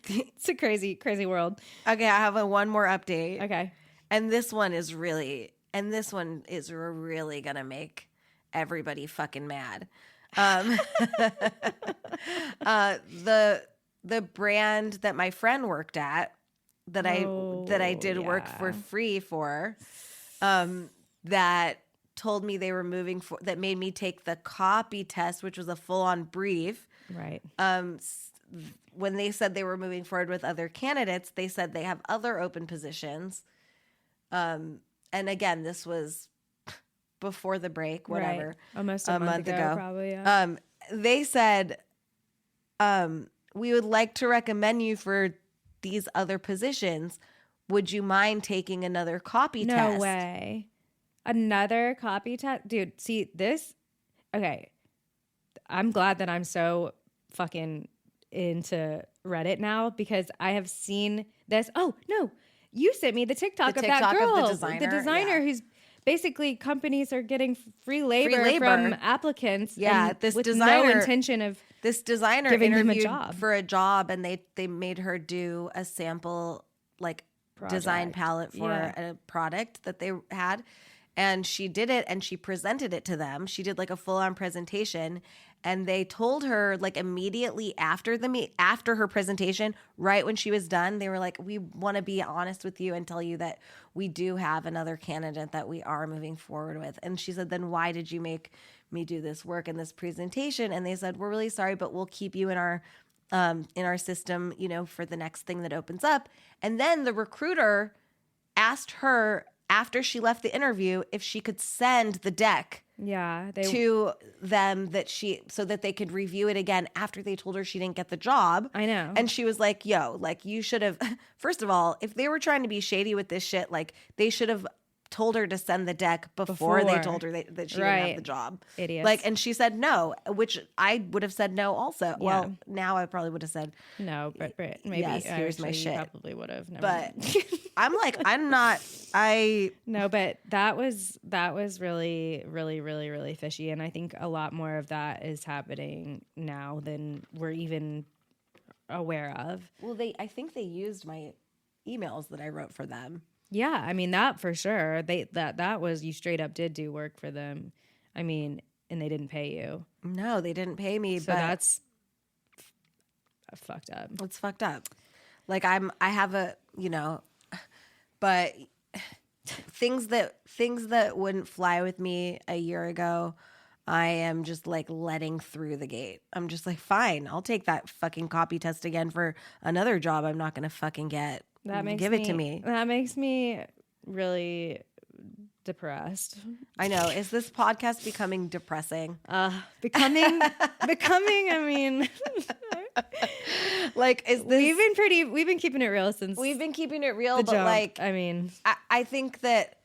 it's a crazy, crazy world. Okay, I have one more update. Okay. And this one is really gonna make everybody fucking mad. The brand that my friend worked at that I did work for free for, that told me they were that made me take the copy test, which was a full-on brief. Right. When they said they were moving forward with other candidates, they said they have other open positions. And again, this was before the break, whatever. Right. Almost a month ago, probably. Yeah. They said, we would like to recommend you for these other positions. Would you mind taking another copy test? No way. Another copy test? Dude, see this? Okay. I'm glad that I'm so fucking into Reddit now because I have seen this. Oh, no. You sent me the TikTok of that girl. Of the designer who's basically companies are getting free labor from applicants. Yeah, this with designer, no intention of this designer giving interviewed them a job. for a job, and they made her do a sample design palette for a product that they had, and she did it and she presented it to them. She did a full-on presentation. And they told her immediately after her presentation, right when she was done, they were like, we want to be honest with you and tell you that we do have another candidate that we are moving forward with. And she said, then why did you make me do this work in this presentation? And they said, we're really sorry, but we'll keep you in our system, for the next thing that opens up. And then the recruiter asked her after she left the interview if she could send the deck to them so that they could review it again after they told her she didn't get the job. I know. And she was like, yo, you should have, first of all, if they were trying to be shady with this shit, they should have told her to send the deck before they told her that she didn't have the job. Idiots. And she said no, which I would have said no also. Yeah. Well, now I probably would have said no, but Brit, maybe yes, here's my shit. Probably would have. But No, but that was really, really, really, really fishy. And I think a lot more of that is happening now than we're even aware of. Well, I think they used my emails that I wrote for them. Yeah, I mean that for sure. That was you straight up did do work for them. I mean, and they didn't pay you. No, they didn't pay me. So that's fucked up. It's fucked up. I have a but things that wouldn't fly with me a year ago, I am just letting through the gate. I'm just fine, I'll take that fucking copy test again for another job I'm not gonna fucking get. Give it to me. That makes me really depressed. I know. Is this podcast becoming depressing? Becoming. I mean, is this? We've been keeping it real since. We've been keeping it real, but jump. I mean, I think that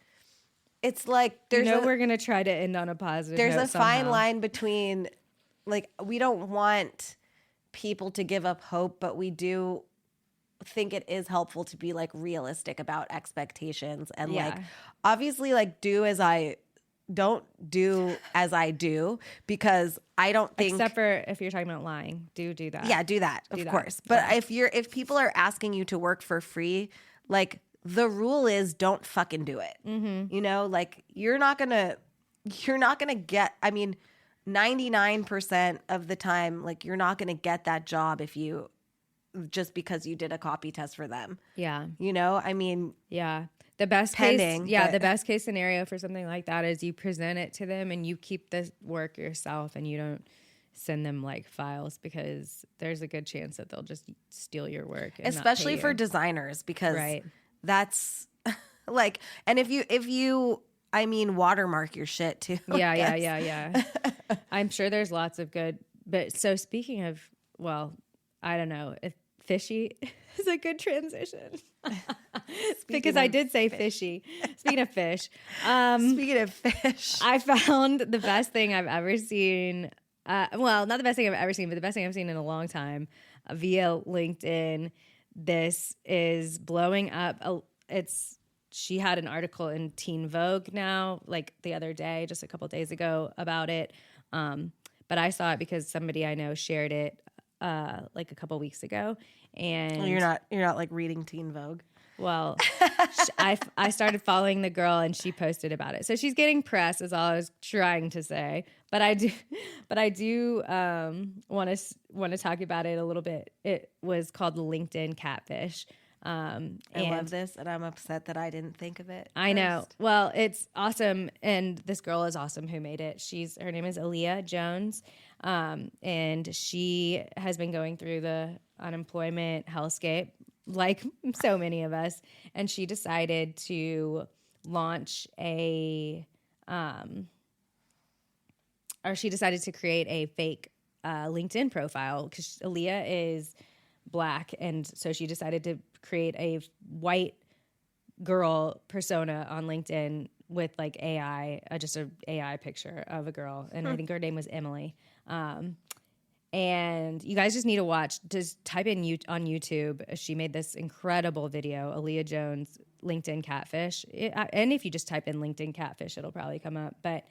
it's there's. We're gonna try to end on a positive. There's note a fine line between, we don't want people to give up hope, but we do think it is helpful to be realistic about expectations and obviously don't do as I do, because I don't think, except for if you're talking about lying, do that. Yeah, do that, of course. But if people are asking you to work for free, the rule is don't fucking do it. Mm-hmm. You're not gonna get, 99% of the time, you're not gonna get that job just because you did a copy test for them. Yeah. Yeah. The best the best case scenario for something like that is you present it to them and you keep the work yourself and you don't send them files, because there's a good chance that they'll just steal your work. And especially for designers, because that's and if you watermark your shit too. Yeah. I'm sure there's lots of good, but so speaking of, I don't know if fishy is a good transition. Because I did say fishy. Speaking of fish. I found the best thing I've ever seen. Not the best thing I've ever seen, but the best thing I've seen in a long time via LinkedIn. This is blowing up. She had an article in Teen Vogue now, the other day, just a couple days ago about it. But I saw it because somebody I know shared it a couple weeks ago. And you're not reading Teen Vogue? Well, I started following the girl and she posted about it. So she's getting press is all I was trying to say. But I do want to talk about it a little bit. It was called the LinkedIn catfish. I love this, and I'm upset that I didn't think of it. I know. Well, it's awesome, and this girl is awesome who made it. Her name is Leah Jones, and she has been going through the unemployment hellscape like so many of us, and she decided to launch she decided to create a fake LinkedIn profile because Aaliyah is Black, and so she decided to create a white girl persona on LinkedIn with like AI, just an AI picture of a girl, and I think her name was Emily. And you guys just need to watch. Just type in on YouTube. She made this incredible video, Aaliyah Jones LinkedIn catfish, and if you just type in LinkedIn catfish, it'll probably come up. But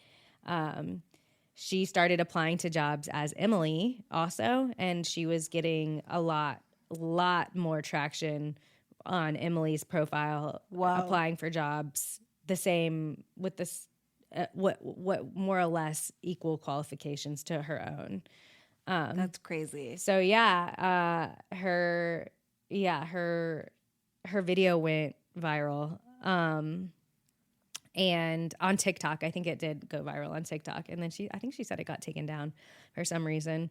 she started applying to jobs as Emily also, and she was getting a lot more traction on Emily's profile. Wow. Applying for jobs the same with this what more or less equal qualifications to her own. That's crazy. So her video went viral. And on TikTok, I think it did go viral on TikTok. And then I think she said it got taken down for some reason.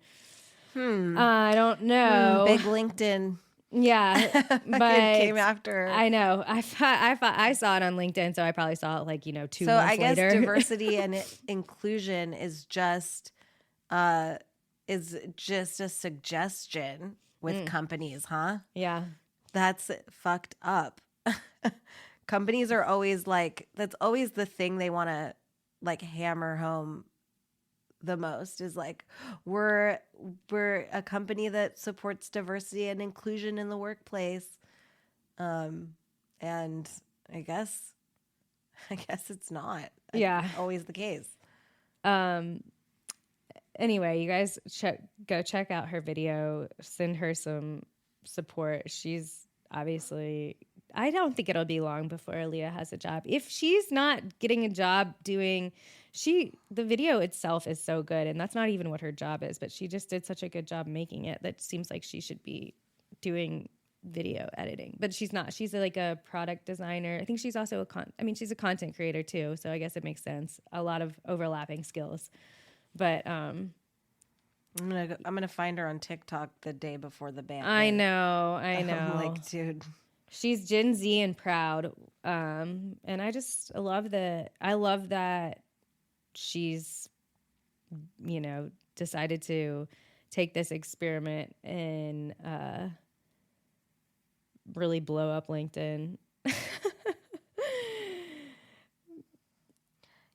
I don't know. Big LinkedIn. Yeah, but it came after. I know. I saw it on LinkedIn, so I probably saw it like 2 months later. So I guess diversity and inclusion is just a suggestion with companies, huh? Yeah, that's fucked up. Companies are always like, that's always the thing they want to like hammer home the most is like, we're a company that supports diversity and inclusion in the workplace. And I guess it's not always the case. Anyway, you guys go check out her video, send her some support. She's obviously, I don't think it'll be long before Aaliyah has a job. If she's not getting a job doing, the video itself is so good, and that's not even what her job is, but she just did such a good job making it that seems like she should be doing video editing. But she's not. She's like a product designer. I think she's also she's a content creator too, so I guess it makes sense. A lot of overlapping skills. But I'm gonna find her on TikTok the day before the ban. I know. I'm like, dude. She's Gen Z and proud, and I love that she's, decided to take this experiment and really blow up LinkedIn.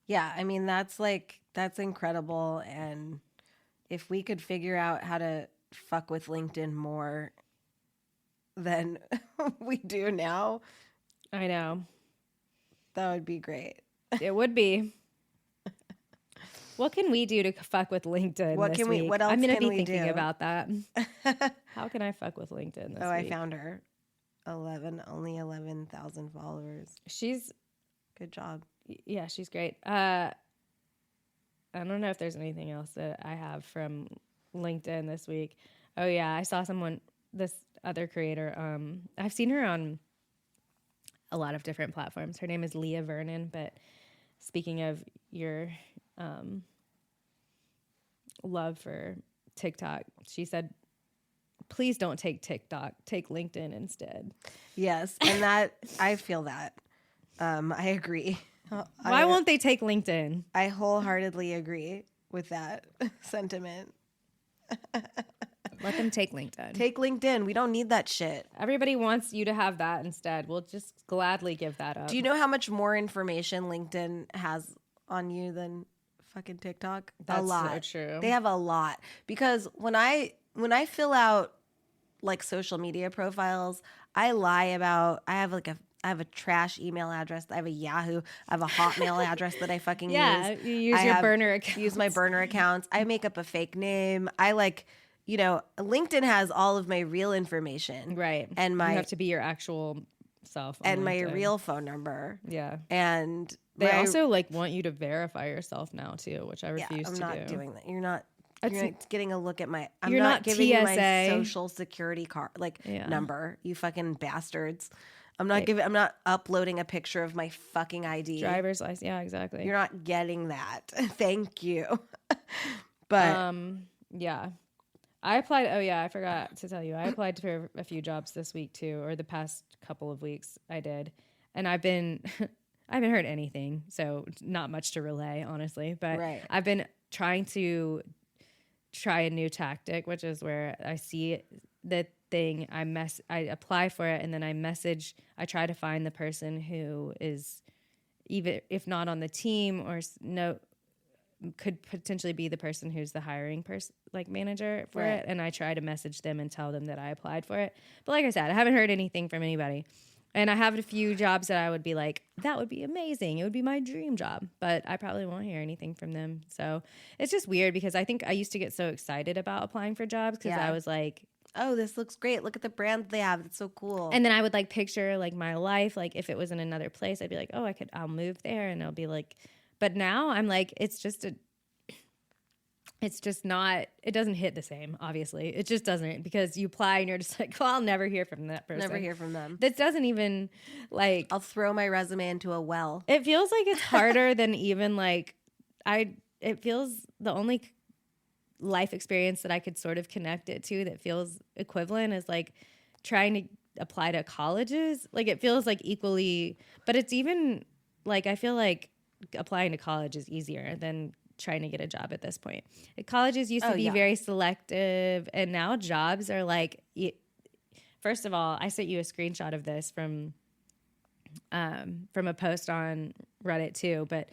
Yeah, I mean that's incredible, and if we could figure out how to fuck with LinkedIn more than we do now, I know. That would be great. It would be. What can we do to fuck with LinkedIn what this can we week? what else I'm gonna can be we thinking do? about that. How can I fuck with LinkedIn this week? I found her. Only 11,000 followers. She's good job. Yeah, she's great. I don't know if there's anything else that I have from LinkedIn this week. Oh yeah, I saw this other creator. I've seen her on a lot of different platforms. Her name is Leah Vernon. But speaking of your love for TikTok, she said, "Please don't take TikTok. Take LinkedIn instead." Yes, and that I feel that. I agree. Why won't they take LinkedIn? I wholeheartedly agree with that sentiment. Let them take LinkedIn. Take LinkedIn. We don't need that shit. Everybody wants you to have that instead. We'll just gladly give that up. Do you know how much more information LinkedIn has on you than fucking TikTok? That's a lot. So true. They have a lot. Because when I fill out like social media profiles, I lie about, I have a trash email address. I have a Yahoo. I have a Hotmail address that I fucking use. Yeah, you use your burner accounts. Use my burner accounts. I make up a fake name. I LinkedIn has all of my real information. Right. And you have to be your actual self on and my LinkedIn. real phone number. Yeah. And They also like want you to verify yourself now too, which I refuse I'm to not do. doing that. You're not getting a look at my. I'm You're not not giving you my TSA. social security card number. You fucking bastards. I'm not uploading a picture of my fucking ID. Driver's license. Yeah, exactly. You're not getting that. Thank you. But yeah. I applied. Oh yeah, I forgot to tell you. I applied for a few jobs this week too, or the past couple of weeks I did. And I haven't heard anything, so not much to relay, honestly. But right. I've been trying to try a new tactic, which is where I see the thing, I apply for it, and then I try to find the person who is, even if not on the team or could potentially be the person who's the hiring person, like manager for it. And I try to message them and tell them that I applied for it. But like I said, I haven't heard anything from anybody. And I have a few jobs that I would be like, that would be amazing. It would be my dream job. But I probably won't hear anything from them. So it's just weird because I think I used to get so excited about applying for jobs because I was like, oh, this looks great. Look at the brand they have. It's so cool. And then I would like picture like my life. Like if it was in another place, I'd be like, oh, I'll move there. And I'll be like, but now I'm like, it's just not, it doesn't hit the same, obviously. It just doesn't, because you apply and you're just like, well, I'll never hear from that person. Never hear from them. That doesn't even like, I'll throw my resume into a well. it feels like it's harder than even like, it feels the only life experience that I could sort of connect it to that feels equivalent is like trying to apply to colleges. Like it feels like equally, but it's even like, I feel like applying to college is easier than trying to get a job at this point. Colleges used to be very selective, and now jobs are like, first of all, I sent you a screenshot of this from a post on Reddit too, but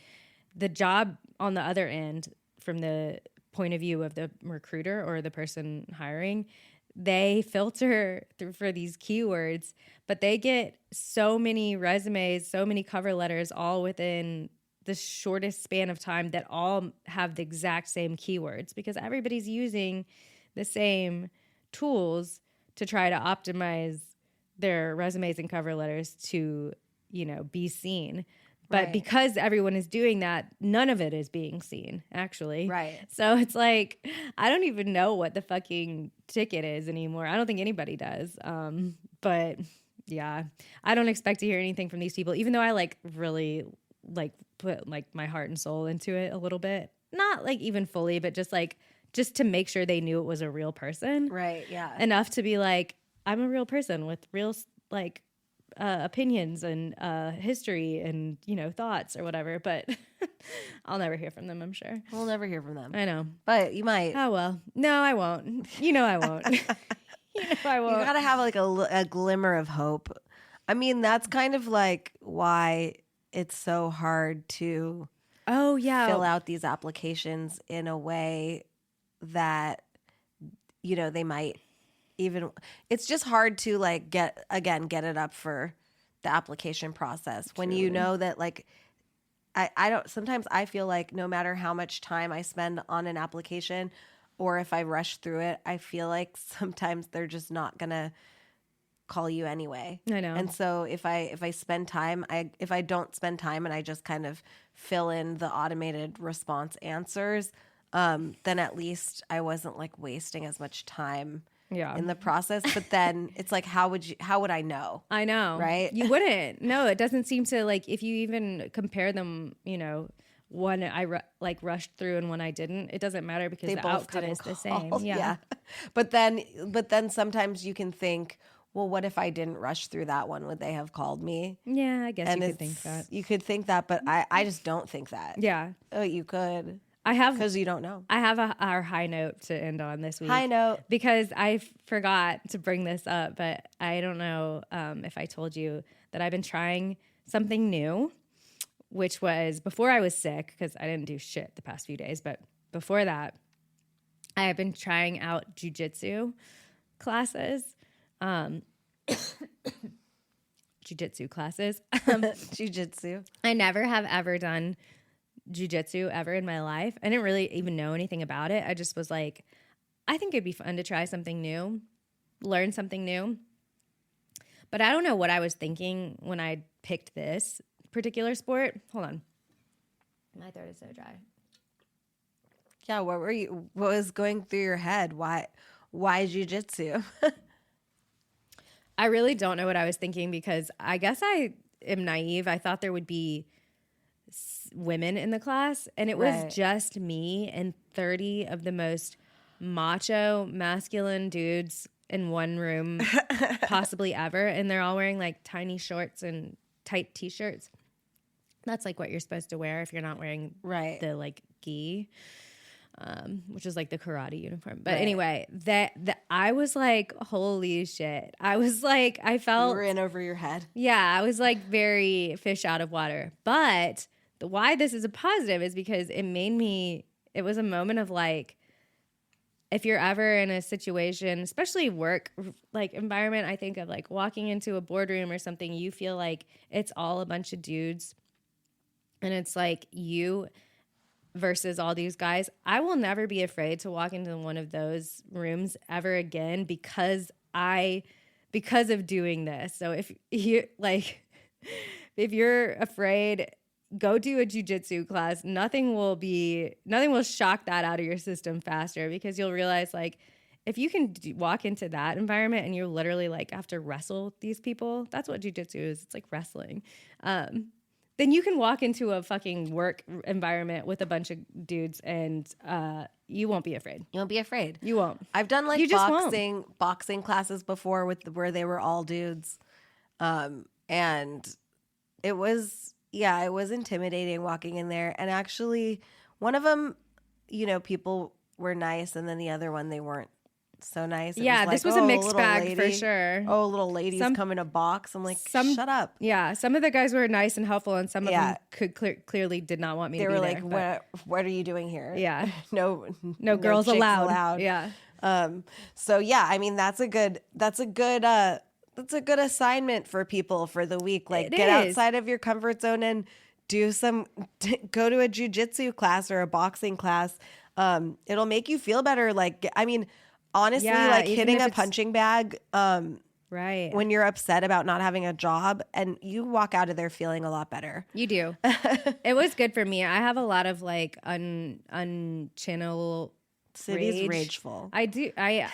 the job on the other end, from the point of view of the recruiter or the person hiring, they filter through for these keywords, but they get so many resumes, so many cover letters all within the shortest span of time that all have the exact same keywords, because everybody's using the same tools to try to optimize their resumes and cover letters to, be seen. But because everyone is doing that, none of it is being seen, actually. Right. So it's like, I don't even know what the fucking ticket is anymore. I don't think anybody does. But yeah, I don't expect to hear anything from these people, even though I really put my heart and soul into it a little bit. Not even fully, but just to make sure they knew it was a real person. Right. Yeah. Enough to be like, I'm a real person with real opinions and history and thoughts or whatever. But I'll never hear from them, I'm sure. We'll never hear from them. I know. But you might. Oh well. No, I won't. I won't. I won't. You gotta have a glimmer of hope. I mean, that's kind of why it's so hard to fill out these applications in a way that they might even, it's just hard to get it up for the application process. When you know that I don't, sometimes I feel like no matter how much time I spend on an application or if I rush through it, I feel like sometimes they're just not gonna call you anyway. I know. And so if I spend time, if I don't spend time and I just kind of fill in the automated response answers, then at least I wasn't wasting as much time in the process. But then it's how would I know? I know. Right? You wouldn't. No, it doesn't seem to if you even compare them, one I rushed through and one I didn't, it doesn't matter because the outcome is the same. Yeah. But then sometimes you can think, well, what if I didn't rush through that one? Would they have called me? Yeah, I guess you could think that. You could think that, but I just don't think that. Yeah. Oh, you could. I have, because you don't know. I have our high note to end on this week. High note. Because I forgot to bring this up, but I don't know if I told you that I've been trying something new, which was before I was sick, because I didn't do shit the past few days, but before that, I have been trying out jujitsu classes. Jiu-jitsu classes. Jiu-jitsu. I never have ever done jiu-jitsu ever in my life. I didn't really even know anything about it. I just was like, I think it'd be fun to try something new, learn something new. But I don't know what I was thinking when I picked this particular sport. Hold on. My throat is so dry. Yeah, what was going through your head? Why jiu-jitsu? I really don't know what I was thinking because I guess I am naive. I thought there would be women in the class, and it was just me and 30 of the most macho, masculine dudes in one room possibly ever, and they're all wearing like tiny shorts and tight t-shirts. That's like what you're supposed to wear if you're not wearing the like gi. Which is like the karate uniform. But anyway, that I was like, holy shit. I was like, I felt... You were in over your head. Yeah, I was like very fish out of water. But why this is a positive is because it was a moment of like, if you're ever in a situation, especially work like environment, I think of like walking into a boardroom or something, you feel like it's all a bunch of dudes. And it's like you... versus all these guys. I will never be afraid to walk into one of those rooms ever again because of doing this. So if you're afraid, go do a jiu-jitsu class. Nothing will shock that out of your system faster because you'll realize like if you can walk into that environment and you literally like have to wrestle these people, that's what jiu-jitsu is. It's like wrestling. Then you can walk into a fucking work environment with a bunch of dudes and you won't be afraid. You won't be afraid. You won't. I've done like boxing classes before where they were all dudes. And it was intimidating walking in there. And actually one of them, people were nice. And then the other one, they weren't so nice. This was a mixed bag for sure. Oh, little ladies coming to box. I'm like, shut up. Yeah, some of the guys were nice and helpful, and some of them clearly did not want me to be there. They were like, what are you doing here? Yeah. No girls allowed. Yeah. So yeah, I mean that's a good assignment for people for the week. Like get outside of your comfort zone and go to a jiu-jitsu class or a boxing class. It'll make you feel better. Like, I mean, honestly, like hitting a punching bag when you're upset about not having a job, and you walk out of there feeling a lot better. You do. It was good for me. I have a lot of like unchannel City's rageful. I do. I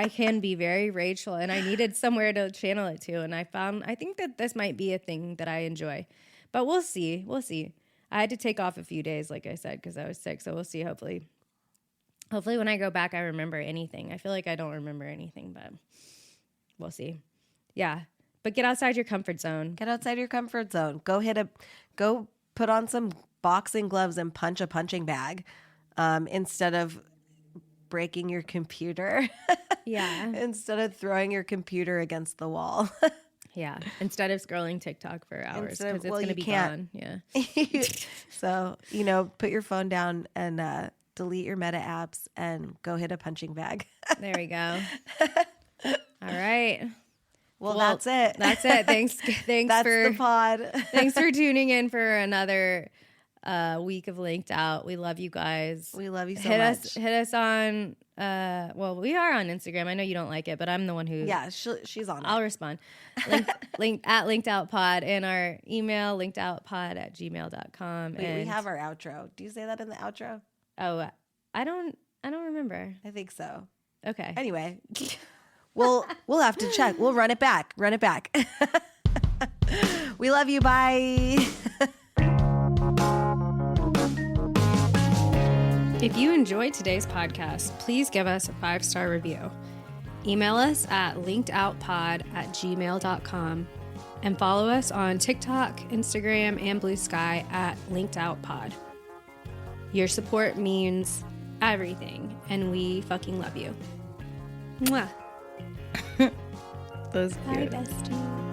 can be very rageful, and I needed somewhere to channel it to, and I think that this might be a thing that I enjoy. But we'll see. I had to take off a few days, like I said, because I was sick, so we'll see, hopefully when I go back, I remember anything. I feel like I don't remember anything, but we'll see. Yeah. But get outside your comfort zone. Go put on some boxing gloves and punch a punching bag instead of breaking your computer. Yeah. Instead of throwing your computer against the wall. Yeah. Instead of scrolling TikTok for hours because it's going to be gone. Yeah. So, put your phone down and delete your meta apps and go hit a punching bag. There we go. All right. Well, that's it. Thanks that's the pod. Thanks for tuning in for another week of Linked Out. We love you guys. We love you so much. Hit us on we are on Instagram. I know you don't like it, but I'm the one who she's on I'll respond. Link at Linked Out Pod, and our email linkedoutpod@gmail.com. Wait, we have our outro. Do you say that in the outro? Oh, I don't remember. I think so. Okay. Anyway, we'll have to check. We'll run it back. We love you. Bye. If you enjoyed today's podcast, please give us a 5-star review. Email us at linkedoutpod@gmail.com and follow us on TikTok, Instagram, and Blue Sky at linkedoutpod. Your support means everything, and we fucking love you. Mwah. That was cute. Bye, bestie.